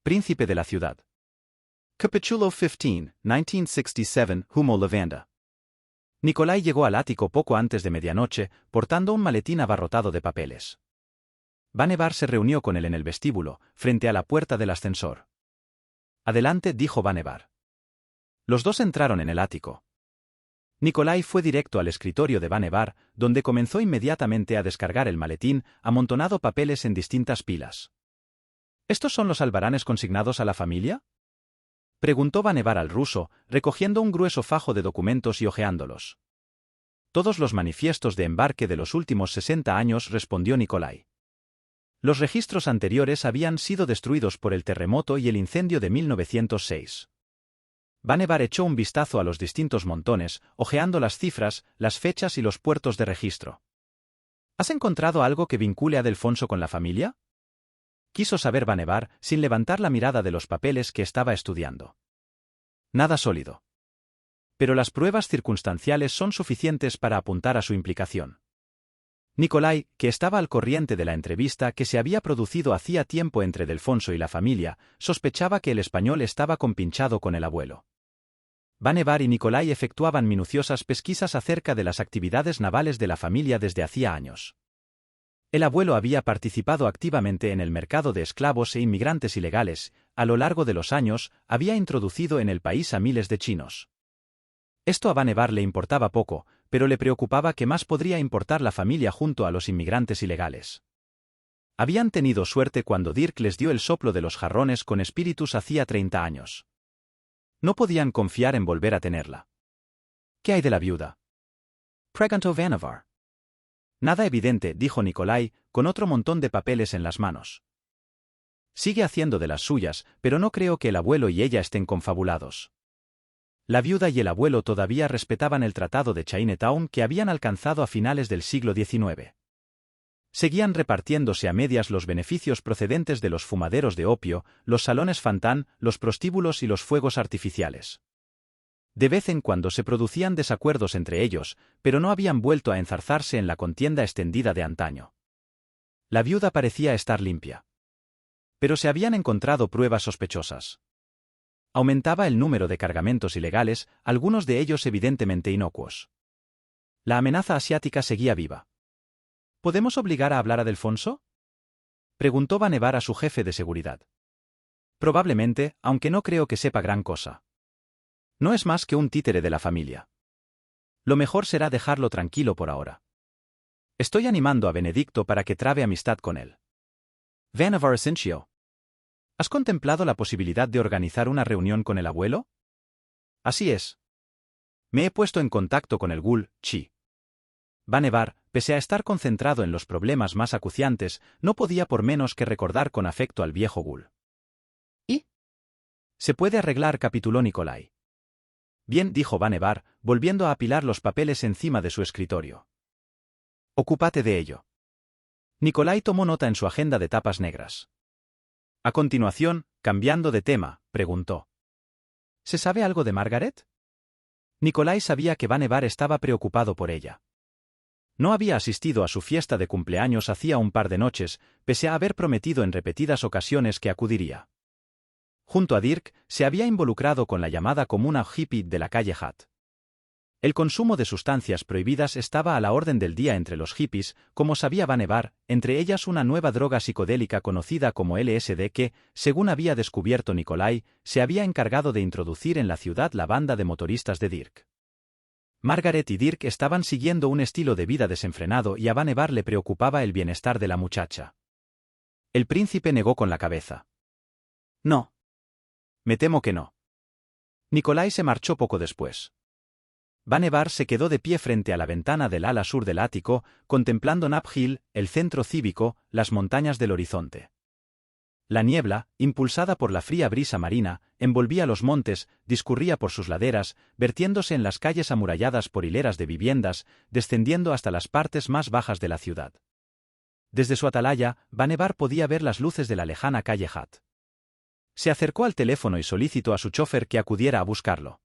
príncipe de la ciudad. Capítulo 15, 1967, Humo Lavanda. Nikolai llegó al ático poco antes de medianoche, portando un maletín abarrotado de papeles. Vannevar se reunió con él en el vestíbulo, frente a la puerta del ascensor. Adelante, dijo Vannevar. Los dos entraron en el ático. Nikolai fue directo al escritorio de Vannevar, donde comenzó inmediatamente a descargar el maletín, amontonado papeles en distintas pilas. ¿Estos son los albaranes consignados a la familia?, preguntó Vannevar al ruso, recogiendo un grueso fajo de documentos y hojeándolos. Todos los manifiestos de embarque de los últimos 60 años, respondió Nikolai. Los registros anteriores habían sido destruidos por el terremoto y el incendio de 1906. Vannevar echó un vistazo a los distintos montones, hojeando las cifras, las fechas y los puertos de registro. ¿Has encontrado algo que vincule a Delfonso con la familia?, quiso saber Vannevar, sin levantar la mirada de los papeles que estaba estudiando. Nada sólido. Pero las pruebas circunstanciales son suficientes para apuntar a su implicación. Nikolai, que estaba al corriente de la entrevista que se había producido hacía tiempo entre Delfonso y la familia, sospechaba que el español estaba compinchado con el abuelo. Vannevar y Nikolai efectuaban minuciosas pesquisas acerca de las actividades navales de la familia desde hacía años. El abuelo había participado activamente en el mercado de esclavos e inmigrantes ilegales, a lo largo de los años, había introducido en el país a miles de chinos. Esto a Vannevar le importaba poco, pero le preocupaba que más podría importar la familia junto a los inmigrantes ilegales. Habían tenido suerte cuando Dirk les dio el soplo de los jarrones con espíritus hacía 30 años. No podían confiar en volver a tenerla. ¿Qué hay de la viuda?, preguntó Vannevar. Nada evidente, dijo Nikolai, con otro montón de papeles en las manos. Sigue haciendo de las suyas, pero no creo que el abuelo y ella estén confabulados. La viuda y el abuelo todavía respetaban el tratado de Chinatown que habían alcanzado a finales del siglo XIX. Seguían repartiéndose a medias los beneficios procedentes de los fumaderos de opio, los salones fantán, los prostíbulos y los fuegos artificiales. De vez en cuando se producían desacuerdos entre ellos, pero no habían vuelto a enzarzarse en la contienda extendida de antaño. La viuda parecía estar limpia. Pero se habían encontrado pruebas sospechosas. Aumentaba el número de cargamentos ilegales, algunos de ellos evidentemente inocuos. La amenaza asiática seguía viva. ¿Podemos obligar a hablar a Delfonso?, preguntó Vannevar a su jefe de seguridad. Probablemente, aunque no creo que sepa gran cosa. No es más que un títere de la familia. Lo mejor será dejarlo tranquilo por ahora. Estoy animando a Benedicto para que trabe amistad con él. Vannevar asintió. ¿Has contemplado la posibilidad de organizar una reunión con el abuelo? Así es. Me he puesto en contacto con el Ghoul, Chi. Vannevar, pese a estar concentrado en los problemas más acuciantes, no podía por menos que recordar con afecto al viejo Ghoul. ¿Y? Se puede arreglar, capituló Nikolai. Bien, dijo Vannevar, volviendo a apilar los papeles encima de su escritorio. Ocúpate de ello. Nikolai tomó nota en su agenda de tapas negras. A continuación, cambiando de tema, preguntó. ¿Se sabe algo de Margaret? Nikolai sabía que Vannevar estaba preocupado por ella. No había asistido a su fiesta de cumpleaños hacía un par de noches, pese a haber prometido en repetidas ocasiones que acudiría. Junto a Dirk, se había involucrado con la llamada comuna hippie de la calle Hat. El consumo de sustancias prohibidas estaba a la orden del día entre los hippies, como sabía Vannevar, entre ellas una nueva droga psicodélica conocida como LSD que, según había descubierto Nikolai, se había encargado de introducir en la ciudad la banda de motoristas de Dirk. Margaret y Dirk estaban siguiendo un estilo de vida desenfrenado y a Vannevar le preocupaba el bienestar de la muchacha. El príncipe negó con la cabeza. No. Me temo que no. Nikolai se marchó poco después. Vannevar se quedó de pie frente a la ventana del ala sur del ático, contemplando Knapp Hill, el centro cívico, las montañas del horizonte. La niebla, impulsada por la fría brisa marina, envolvía los montes, discurría por sus laderas, vertiéndose en las calles amuralladas por hileras de viviendas, descendiendo hasta las partes más bajas de la ciudad. Desde su atalaya, Vannevar podía ver las luces de la lejana calle Hat. Se acercó al teléfono y solicitó a su chofer que acudiera a buscarlo.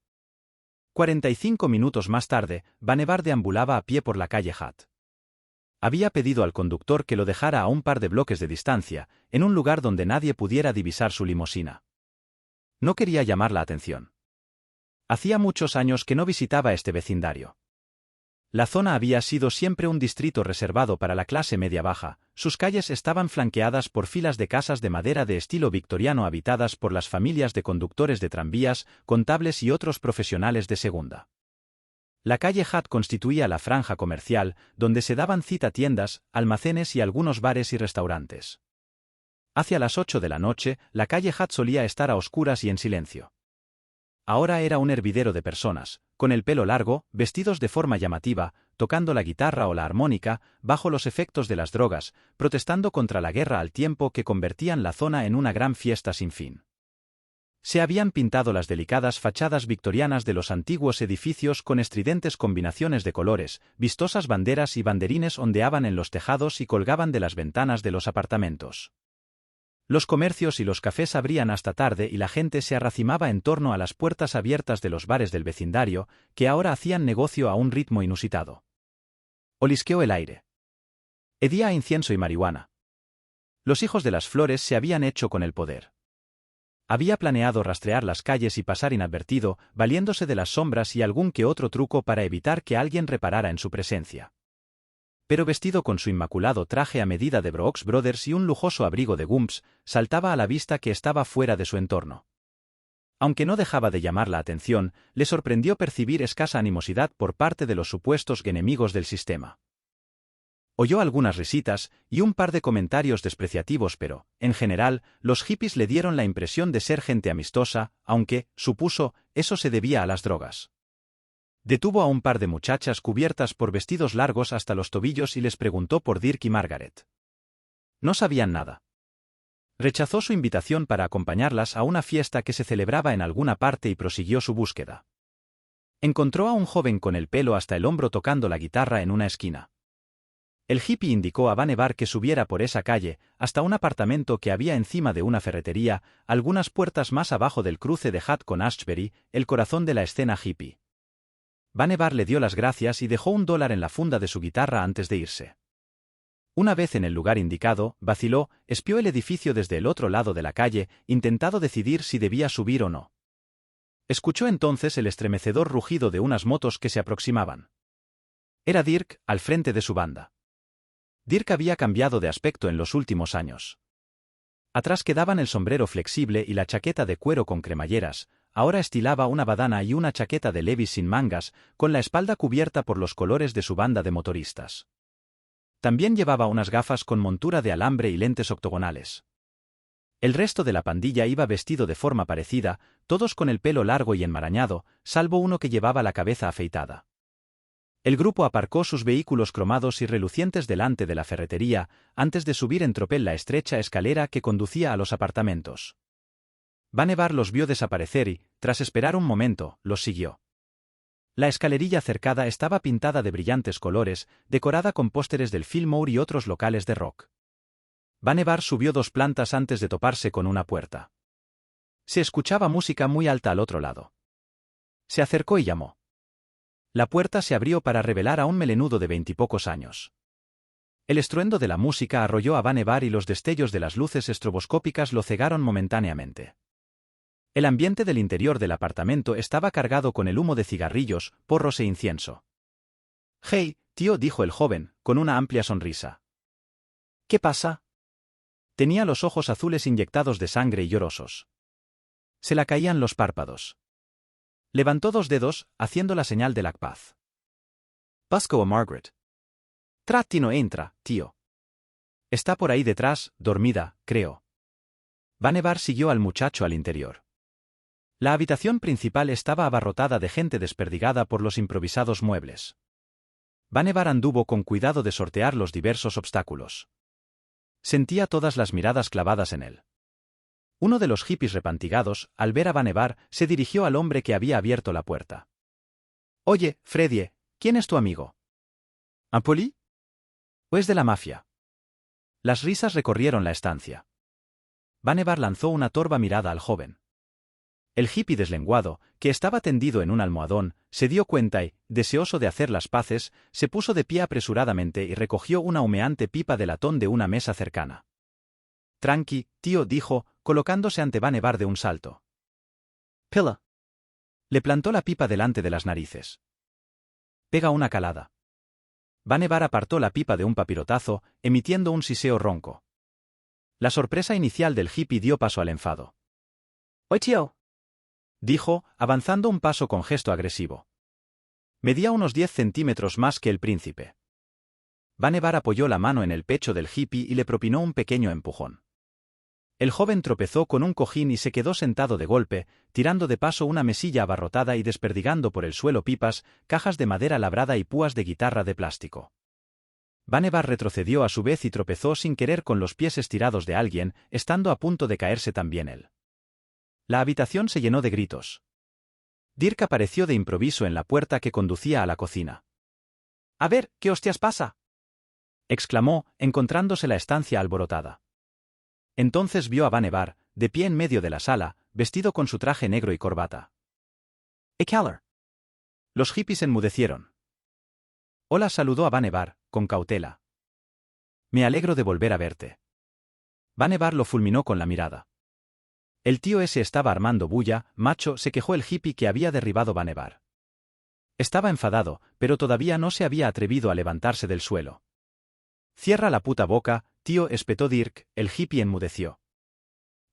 45 minutos más tarde, Vannevar deambulaba a pie por la calle Hat. Había pedido al conductor que lo dejara a un par de bloques de distancia, en un lugar donde nadie pudiera divisar su limusina. No quería llamar la atención. Hacía muchos años que no visitaba este vecindario. La zona había sido siempre un distrito reservado para la clase media-baja, sus calles estaban flanqueadas por filas de casas de madera de estilo victoriano habitadas por las familias de conductores de tranvías, contables y otros profesionales de segunda. La calle Hutt constituía la franja comercial, donde se daban cita tiendas, almacenes y algunos bares y restaurantes. Hacia las 8 de la noche, la calle Hutt solía estar a oscuras y en silencio. Ahora era un hervidero de personas, con el pelo largo, vestidos de forma llamativa, tocando la guitarra o la armónica, bajo los efectos de las drogas, protestando contra la guerra al tiempo que convertían la zona en una gran fiesta sin fin. Se habían pintado las delicadas fachadas victorianas de los antiguos edificios con estridentes combinaciones de colores, vistosas banderas y banderines ondeaban en los tejados y colgaban de las ventanas de los apartamentos. Los comercios y los cafés abrían hasta tarde y la gente se arracimaba en torno a las puertas abiertas de los bares del vecindario, que ahora hacían negocio a un ritmo inusitado. Olisqueó el aire. Hedía a incienso y marihuana. Los hijos de las flores se habían hecho con el poder. Había planeado rastrear las calles y pasar inadvertido, valiéndose de las sombras y algún que otro truco para evitar que alguien reparara en su presencia. Pero vestido con su inmaculado traje a medida de Brooks Brothers y un lujoso abrigo de Gumps, saltaba a la vista que estaba fuera de su entorno. Aunque no dejaba de llamar la atención, le sorprendió percibir escasa animosidad por parte de los supuestos enemigos del sistema. Oyó algunas risitas y un par de comentarios despreciativos, pero, en general, los hippies le dieron la impresión de ser gente amistosa, aunque, supuso, eso se debía a las drogas. Detuvo a un par de muchachas cubiertas por vestidos largos hasta los tobillos y les preguntó por Dirk y Margaret. No sabían nada. Rechazó su invitación para acompañarlas a una fiesta que se celebraba en alguna parte y prosiguió su búsqueda. Encontró a un joven con el pelo hasta el hombro tocando la guitarra en una esquina. El hippie indicó a Vannevar que subiera por esa calle, hasta un apartamento que había encima de una ferretería, algunas puertas más abajo del cruce de Hutt con Ashbury, el corazón de la escena hippie. Vannevar le dio las gracias y dejó $1 en la funda de su guitarra antes de irse. Una vez en el lugar indicado, vaciló, espió el edificio desde el otro lado de la calle, intentando decidir si debía subir o no. Escuchó entonces el estremecedor rugido de unas motos que se aproximaban. Era Dirk, al frente de su banda. Dirk había cambiado de aspecto en los últimos años. Atrás quedaban el sombrero flexible y la chaqueta de cuero con cremalleras, ahora estilaba una badana y una chaqueta de Levi's sin mangas, con la espalda cubierta por los colores de su banda de motoristas. También llevaba unas gafas con montura de alambre y lentes octogonales. El resto de la pandilla iba vestido de forma parecida, todos con el pelo largo y enmarañado, salvo uno que llevaba la cabeza afeitada. El grupo aparcó sus vehículos cromados y relucientes delante de la ferretería, antes de subir en tropel la estrecha escalera que conducía a los apartamentos. Vannevar los vio desaparecer y, tras esperar un momento, los siguió. La escalerilla cercada estaba pintada de brillantes colores, decorada con pósteres del Fillmore y otros locales de rock. Vannevar subió 2 plantas antes de toparse con una puerta. Se escuchaba música muy alta al otro lado. Se acercó y llamó. La puerta se abrió para revelar a un melenudo de 20 y pocos años. El estruendo de la música arrolló a Vannevar y los destellos de las luces estroboscópicas lo cegaron momentáneamente. El ambiente del interior del apartamento estaba cargado con el humo de cigarrillos, porros e incienso. «Hey, tío», dijo el joven, con una amplia sonrisa. «¿Qué pasa?» Tenía los ojos azules inyectados de sangre y llorosos. Se la caían los párpados. Levantó 2 dedos, haciendo la señal de la paz. «Busco a Margaret». «Tratti no entra, tío». «Está por ahí detrás, dormida, creo». Vannevar siguió al muchacho al interior. La habitación principal estaba abarrotada de gente desperdigada por los improvisados muebles. Vannevar anduvo con cuidado de sortear los diversos obstáculos. Sentía todas las miradas clavadas en él. Uno de los hippies repantigados, al ver a Vannevar, se dirigió al hombre que había abierto la puerta. «Oye, Freddie, ¿quién es tu amigo? ¿Apoli? ¿O es de la mafia?» Las risas recorrieron la estancia. Vannevar lanzó una torva mirada al joven. El hippie deslenguado, que estaba tendido en un almohadón, se dio cuenta y, deseoso de hacer las paces, se puso de pie apresuradamente y recogió una humeante pipa de latón de una mesa cercana. «Tranqui, tío», dijo, colocándose ante Vannevar de un salto. «Pilla». Le plantó la pipa delante de las narices. «Pega una calada». Vannevar apartó la pipa de un papirotazo, emitiendo un siseo ronco. La sorpresa inicial del hippie dio paso al enfado. «Oye, tío», dijo, avanzando un paso con gesto agresivo. Medía unos 10 centímetros más que el príncipe. Vannevar apoyó la mano en el pecho del hippie y le propinó un pequeño empujón. El joven tropezó con un cojín y se quedó sentado de golpe, tirando de paso una mesilla abarrotada y desperdigando por el suelo pipas, cajas de madera labrada y púas de guitarra de plástico. Vannevar retrocedió a su vez y tropezó sin querer con los pies estirados de alguien, estando a punto de caerse también él. La habitación se llenó de gritos. Dirk apareció de improviso en la puerta que conducía a la cocina. «A ver, ¿qué hostias pasa?», exclamó, encontrándose la estancia alborotada. Entonces vio a Vannevar, de pie en medio de la sala, vestido con su traje negro y corbata. «Caller». Los hippies enmudecieron. «Hola», saludó a Vannevar, con cautela. «Me alegro de volver a verte». Vannevar lo fulminó con la mirada. «El tío ese estaba armando bulla, macho», se quejó el hippie que había derribado Vannevar. Estaba enfadado, pero todavía no se había atrevido a levantarse del suelo. «Cierra la puta boca, tío», espetó Dirk. El hippie enmudeció.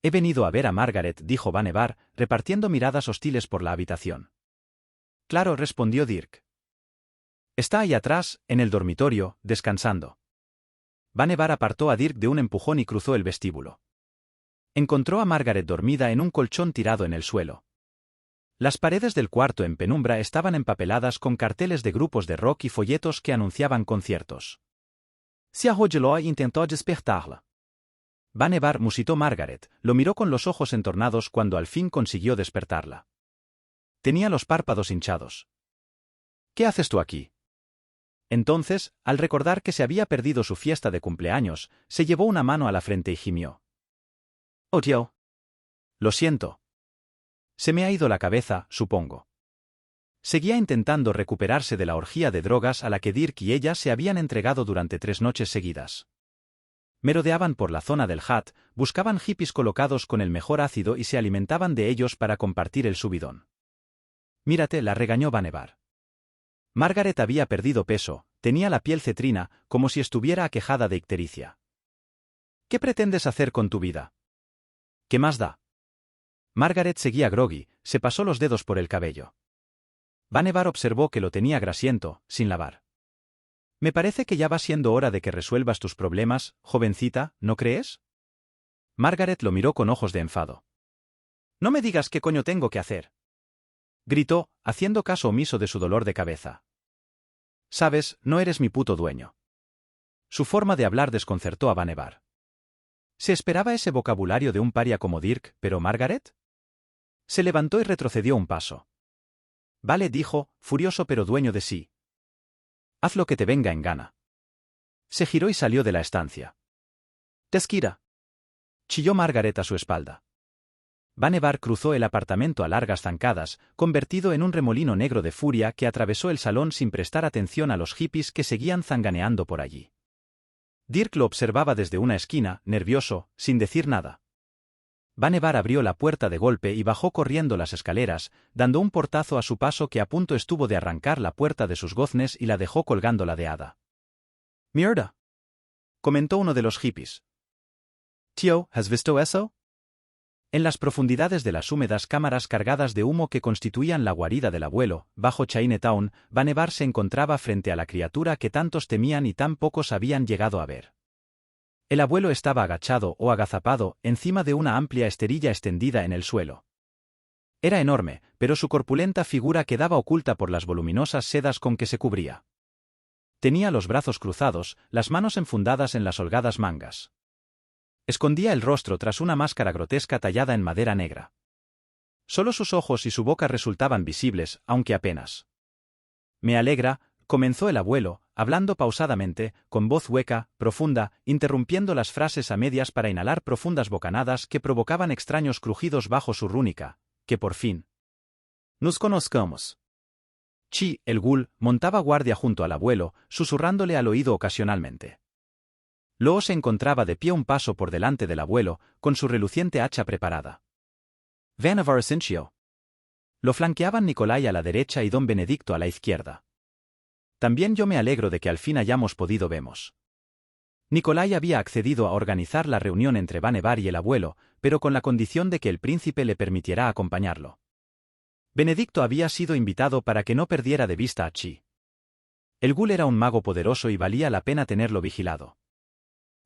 «He venido a ver a Margaret», dijo Vannevar, repartiendo miradas hostiles por la habitación. «Claro», respondió Dirk. «Está ahí atrás, en el dormitorio, descansando». Vannevar apartó a Dirk de un empujón y cruzó el vestíbulo. Encontró a Margaret dormida en un colchón tirado en el suelo. Las paredes del cuarto en penumbra estaban empapeladas con carteles de grupos de rock y folletos que anunciaban conciertos. Se arrodilló e intentó despertarla. Vannevar, musitó Margaret, lo miró con los ojos entornados cuando al fin consiguió despertarla. Tenía los párpados hinchados. «¿Qué haces tú aquí?». Entonces, al recordar que se había perdido su fiesta de cumpleaños, se llevó una mano a la frente y gimió. «Oh, tío. Lo siento. Se me ha ido la cabeza, supongo». Seguía intentando recuperarse de la orgía de drogas a la que Dirk y ella se habían entregado durante 3 noches seguidas. Merodeaban por la zona del Hat, buscaban hippies colocados con el mejor ácido y se alimentaban de ellos para compartir el subidón. «Mírate», la regañó Vannevar. Margaret había perdido peso, tenía la piel cetrina, como si estuviera aquejada de ictericia. «¿Qué pretendes hacer con tu vida?». «¿Qué más da?». Margaret seguía groggy, se pasó los dedos por el cabello. Vannevar observó que lo tenía grasiento, sin lavar. «Me parece que ya va siendo hora de que resuelvas tus problemas, jovencita, ¿no crees?». Margaret lo miró con ojos de enfado. «No me digas qué coño tengo que hacer», gritó, haciendo caso omiso de su dolor de cabeza. «Sabes, no eres mi puto dueño». Su forma de hablar desconcertó a Vannevar. ¿Se esperaba ese vocabulario de un paria como Dirk, pero Margaret? Se levantó y retrocedió un paso. «Vale», dijo, furioso pero dueño de sí. «Haz lo que te venga en gana». Se giró y salió de la estancia. «Desquira», chilló Margaret a su espalda. Vannevar cruzó el apartamento a largas zancadas, convertido en un remolino negro de furia que atravesó el salón sin prestar atención a los hippies que seguían zanganeando por allí. Dirk lo observaba desde una esquina, nervioso, sin decir nada. Vannevar abrió la puerta de golpe y bajó corriendo las escaleras, dando un portazo a su paso que a punto estuvo de arrancar la puerta de sus goznes y la dejó colgando ladeada. «Mierda», comentó uno de los hippies. «Tío, ¿has visto eso?». En las profundidades de las húmedas cámaras cargadas de humo que constituían la guarida del abuelo, bajo Chinatown, Vannevar se encontraba frente a la criatura que tantos temían y tan pocos habían llegado a ver. El abuelo estaba agachado o agazapado encima de una amplia esterilla extendida en el suelo. Era enorme, pero su corpulenta figura quedaba oculta por las voluminosas sedas con que se cubría. Tenía los brazos cruzados, las manos enfundadas en las holgadas mangas. Escondía el rostro tras una máscara grotesca tallada en madera negra. Solo sus ojos y su boca resultaban visibles, aunque apenas. «Me alegra», comenzó el abuelo, hablando pausadamente, con voz hueca, profunda, interrumpiendo las frases a medias para inhalar profundas bocanadas que provocaban extraños crujidos bajo su rúnica, que por fin nos conozcamos. Chi, el ghoul, montaba guardia junto al abuelo, susurrándole al oído ocasionalmente. Luego se encontraba de pie un paso por delante del abuelo, con su reluciente hacha preparada. Vannevar Sinchio. Lo flanqueaban Nicolai a la derecha y don Benedicto a la izquierda. También yo me alegro de que al fin hayamos podido vernos. Nicolai había accedido a organizar la reunión entre Vannevar y el abuelo, pero con la condición de que el príncipe le permitiera acompañarlo. Benedicto había sido invitado para que no perdiera de vista a Chi. El ghoul era un mago poderoso y valía la pena tenerlo vigilado.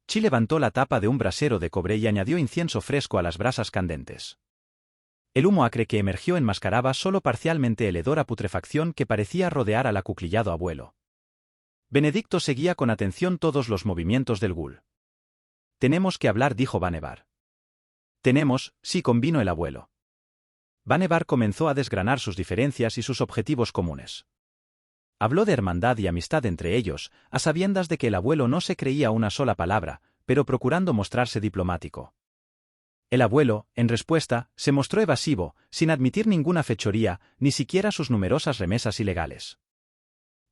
Chi levantó la tapa de un brasero de cobre y añadió incienso fresco a las brasas candentes. El humo acre que emergió enmascaraba solo parcialmente el hedor a putrefacción que parecía rodear al acuclillado abuelo. Benedicto seguía con atención todos los movimientos del ghoul. «Tenemos que hablar», dijo Vannevar. «Tenemos», sí, convino el abuelo. Vannevar comenzó a desgranar sus diferencias y sus objetivos comunes. Habló de hermandad y amistad entre ellos, a sabiendas de que el abuelo no se creía una sola palabra, pero procurando mostrarse diplomático. El abuelo, en respuesta, se mostró evasivo, sin admitir ninguna fechoría, ni siquiera sus numerosas remesas ilegales.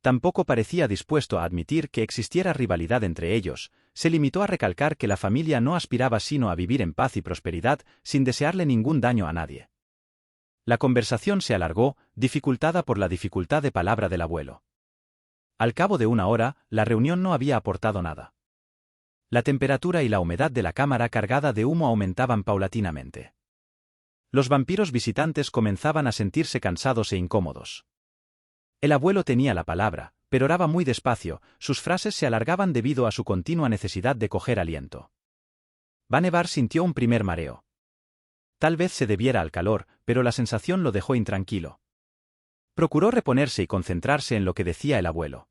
Tampoco parecía dispuesto a admitir que existiera rivalidad entre ellos, se limitó a recalcar que la familia no aspiraba sino a vivir en paz y prosperidad, sin desearle ningún daño a nadie. La conversación se alargó, dificultada por la dificultad de palabra del abuelo. Al cabo de una hora, la reunión no había aportado nada. La temperatura y la humedad de la cámara cargada de humo aumentaban paulatinamente. Los vampiros visitantes comenzaban a sentirse cansados e incómodos. El abuelo tenía la palabra, pero oraba muy despacio, sus frases se alargaban debido a su continua necesidad de coger aliento. Vannevar sintió un primer mareo. Tal vez se debiera al calor, pero la sensación lo dejó intranquilo. Procuró reponerse y concentrarse en lo que decía el abuelo.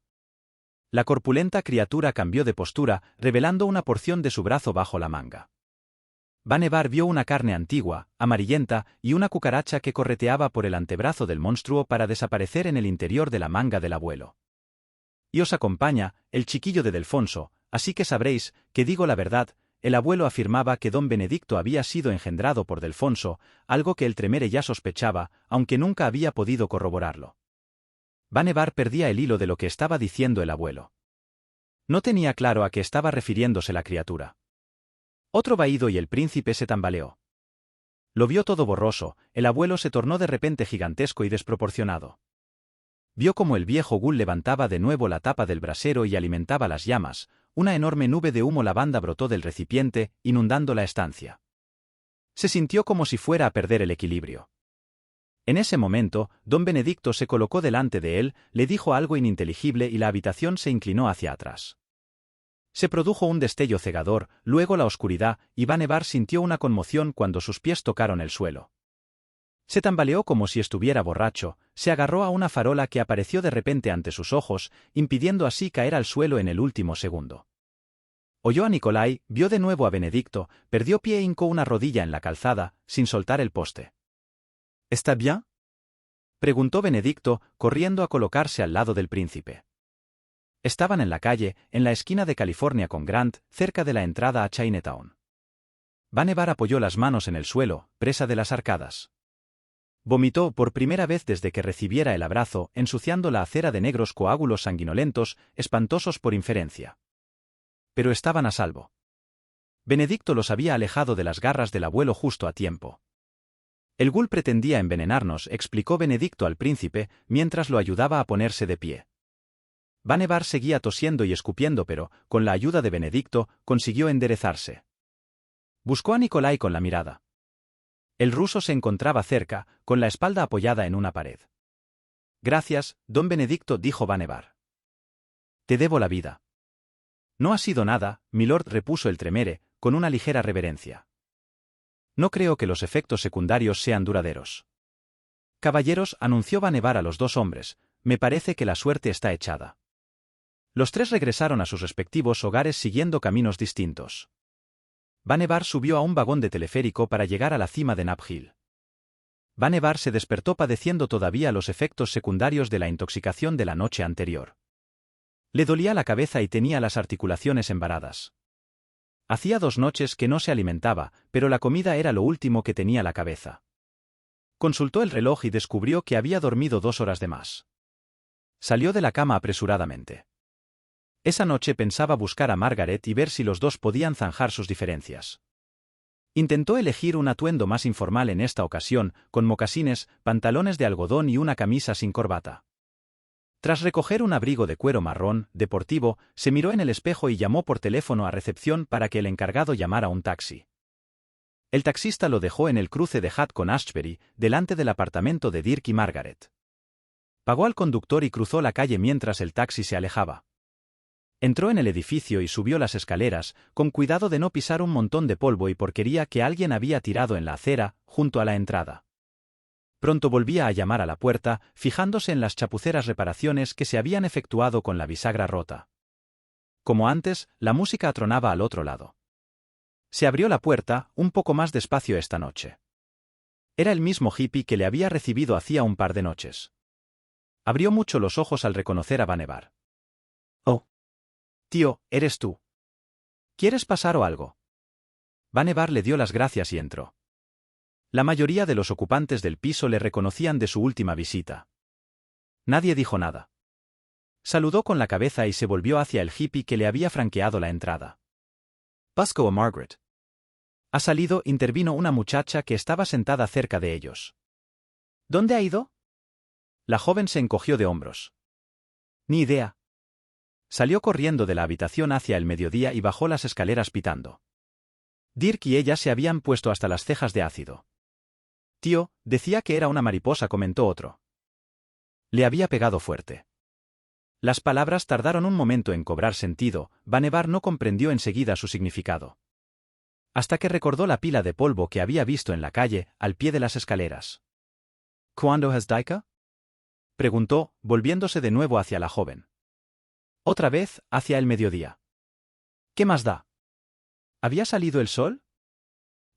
La corpulenta criatura cambió de postura, revelando una porción de su brazo bajo la manga. Vannevar vio una carne antigua, amarillenta, y una cucaracha que correteaba por el antebrazo del monstruo para desaparecer en el interior de la manga del abuelo. Y os acompaña, el chiquillo de Delfonso, así que sabréis, que digo la verdad. El abuelo afirmaba que don Benedicto había sido engendrado por Delfonso, algo que el Tremere ya sospechaba, aunque nunca había podido corroborarlo. Vannevar perdía el hilo de lo que estaba diciendo el abuelo. No tenía claro a qué estaba refiriéndose la criatura. Otro vaído y el príncipe se tambaleó. Lo vio todo borroso, el abuelo se tornó de repente gigantesco y desproporcionado. Vio como el viejo ghoul levantaba de nuevo la tapa del brasero y alimentaba las llamas. Una enorme nube de humo lavanda brotó del recipiente, inundando la estancia. Se sintió como si fuera a perder el equilibrio. En ese momento, don Benedicto se colocó delante de él, le dijo algo ininteligible y la habitación se inclinó hacia atrás. Se produjo un destello cegador, luego la oscuridad, y Vannevar sintió una conmoción cuando sus pies tocaron el suelo. Se tambaleó como si estuviera borracho, se agarró a una farola que apareció de repente ante sus ojos, impidiendo así caer al suelo en el último segundo. Oyó a Nicolai, vio de nuevo a Benedicto, perdió pie e hincó una rodilla en la calzada, sin soltar el poste. ¿Está bien?, preguntó Benedicto, corriendo a colocarse al lado del príncipe. Estaban en la calle, en la esquina de California con Grant, cerca de la entrada a Chinatown. Vannevar apoyó las manos en el suelo, presa de las arcadas. Vomitó por primera vez desde que recibiera el abrazo, ensuciando la acera de negros coágulos sanguinolentos, espantosos por inferencia. Pero estaban a salvo. Benedicto los había alejado de las garras del abuelo justo a tiempo. El ghoul pretendía envenenarnos, explicó Benedicto al príncipe, mientras lo ayudaba a ponerse de pie. Vannevar seguía tosiendo y escupiendo, pero, con la ayuda de Benedicto, consiguió enderezarse. Buscó a Nicolai con la mirada. El ruso se encontraba cerca, con la espalda apoyada en una pared. Gracias, don Benedicto, dijo Vannevar. Te debo la vida. No ha sido nada, milord, repuso el Tremere, con una ligera reverencia. No creo que los efectos secundarios sean duraderos. Caballeros, anunció Vannevar a los dos hombres, me parece que la suerte está echada. Los tres regresaron a sus respectivos hogares siguiendo caminos distintos. Vannevar subió a un vagón de teleférico para llegar a la cima de Nab Hill. Vannevar se despertó padeciendo todavía los efectos secundarios de la intoxicación de la noche anterior. Le dolía la cabeza y tenía las articulaciones embaradas. Hacía 2 noches que no se alimentaba, pero la comida era lo último que tenía la cabeza. Consultó el reloj y descubrió que había dormido 2 horas de más. Salió de la cama apresuradamente. Esa noche pensaba buscar a Margaret y ver si los dos podían zanjar sus diferencias. Intentó elegir un atuendo más informal en esta ocasión, con mocasines, pantalones de algodón y una camisa sin corbata. Tras recoger un abrigo de cuero marrón, deportivo, se miró en el espejo y llamó por teléfono a recepción para que el encargado llamara un taxi. El taxista lo dejó en el cruce de Hat con Ashbury, delante del apartamento de Dirk y Margaret. Pagó al conductor y cruzó la calle mientras el taxi se alejaba. Entró en el edificio y subió las escaleras, con cuidado de no pisar un montón de polvo y porquería que alguien había tirado en la acera, junto a la entrada. Pronto volvía a llamar a la puerta, fijándose en las chapuceras reparaciones que se habían efectuado con la bisagra rota. Como antes, la música atronaba al otro lado. Se abrió la puerta, un poco más despacio esta noche. Era el mismo hippie que le había recibido hacía un par de noches. Abrió mucho los ojos al reconocer a Vannevar. «Oh. Tío, ¿eres tú? ¿Quieres pasar o algo?» Vannevar le dio las gracias y entró. La mayoría de los ocupantes del piso le reconocían de su última visita. Nadie dijo nada. Saludó con la cabeza y se volvió hacia el hippie que le había franqueado la entrada. «Busco a Margaret». Ha salido, intervino una muchacha que estaba sentada cerca de ellos. «¿Dónde ha ido?» La joven se encogió de hombros. «Ni idea». Salió corriendo de la habitación hacia el mediodía y bajó las escaleras pitando. Dirk y ella se habían puesto hasta las cejas de ácido. «Tío, decía que era una mariposa», comentó otro. Le había pegado fuerte. Las palabras tardaron un momento en cobrar sentido, Vannevar no comprendió enseguida su significado. Hasta que recordó la pila de polvo que había visto en la calle, al pie de las escaleras. «¿Cuándo has daika?» preguntó, volviéndose de nuevo hacia la joven. Otra vez, hacia el mediodía. «¿Qué más da? ¿Había salido el sol?»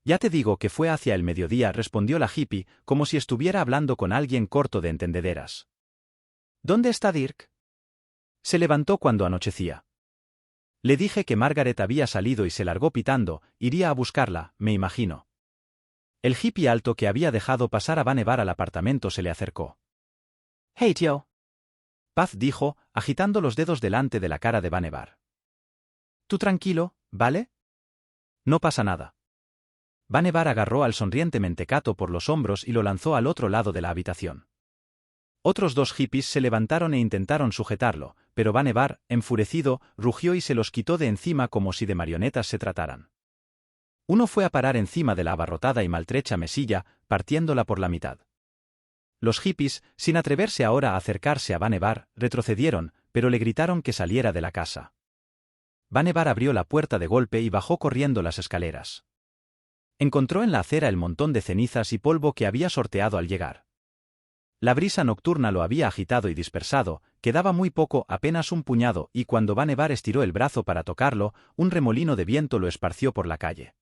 «Ya te digo que fue hacia el mediodía», respondió la hippie, como si estuviera hablando con alguien corto de entendederas. «¿Dónde está Dirk?» Se levantó cuando anochecía. «Le dije que Margaret había salido y se largó pitando, iría a buscarla, me imagino». El hippie alto que había dejado pasar a Vannevar al apartamento se le acercó. «Hey, tío». Paz dijo, agitando los dedos delante de la cara de Vannevar. «Tú tranquilo, ¿vale? No pasa nada». Vannevar agarró al sonriente mentecato por los hombros y lo lanzó al otro lado de la habitación. Otros dos hippies se levantaron e intentaron sujetarlo, pero Vannevar, enfurecido, rugió y se los quitó de encima como si de marionetas se trataran. Uno fue a parar encima de la abarrotada y maltrecha mesilla, partiéndola por la mitad. Los hippies, sin atreverse ahora a acercarse a Vannevar, retrocedieron, pero le gritaron que saliera de la casa. Vannevar abrió la puerta de golpe y bajó corriendo las escaleras. Encontró en la acera el montón de cenizas y polvo que había sorteado al llegar. La brisa nocturna lo había agitado y dispersado, quedaba muy poco, apenas un puñado, y cuando Vannevar estiró el brazo para tocarlo, un remolino de viento lo esparció por la calle.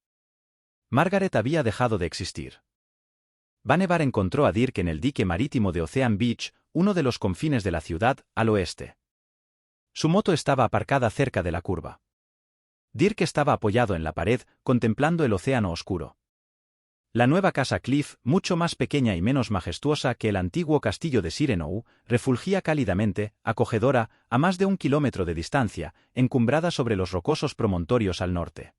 Margaret había dejado de existir. Vannevar encontró a Dirk en el dique marítimo de Ocean Beach, uno de los confines de la ciudad, al oeste. Su moto estaba aparcada cerca de la curva. Dirk estaba apoyado en la pared, contemplando el océano oscuro. La nueva casa Cliff, mucho más pequeña y menos majestuosa que el antiguo castillo de Sirenow, refulgía cálidamente, acogedora, a más de 1 kilómetro de distancia, encumbrada sobre los rocosos promontorios al norte.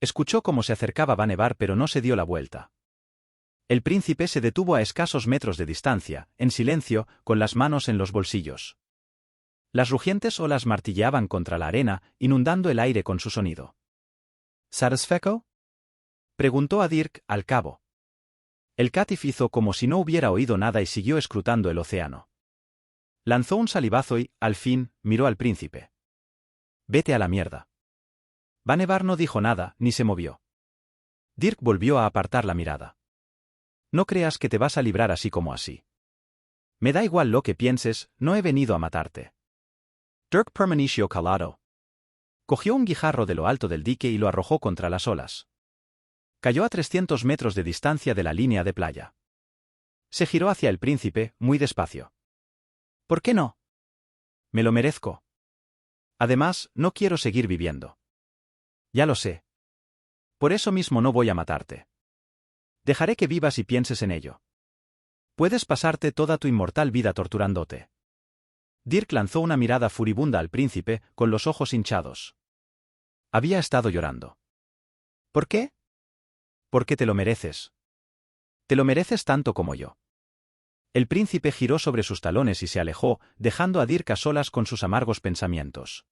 Escuchó cómo se acercaba Vannevar pero no se dio la vuelta. El príncipe se detuvo a escasos metros de distancia, en silencio, con las manos en los bolsillos. Las rugientes olas martilleaban contra la arena, inundando el aire con su sonido. «¿Satisfecho?», preguntó a Dirk, al cabo. El catif hizo como si no hubiera oído nada y siguió escrutando el océano. Lanzó un salivazo y, al fin, miró al príncipe. «Vete a la mierda». Vannevar no dijo nada, ni se movió. Dirk volvió a apartar la mirada. «No creas que te vas a librar así como así. Me da igual lo que pienses, no he venido a matarte». Dirk permaneció calado. Cogió un guijarro de lo alto del dique y lo arrojó contra las olas. Cayó a 300 metros de distancia de la línea de playa. Se giró hacia el príncipe, muy despacio. «¿Por qué no? Me lo merezco. Además, no quiero seguir viviendo». «Ya lo sé. Por eso mismo no voy a matarte. Dejaré que vivas y pienses en ello». Puedes pasarte toda tu inmortal vida torturándote. Dirk lanzó una mirada furibunda al príncipe, con los ojos hinchados. Había estado llorando. ¿Por qué? Porque te lo mereces. Te lo mereces tanto como yo. El príncipe giró sobre sus talones y se alejó, dejando a Dirk a solas con sus amargos pensamientos.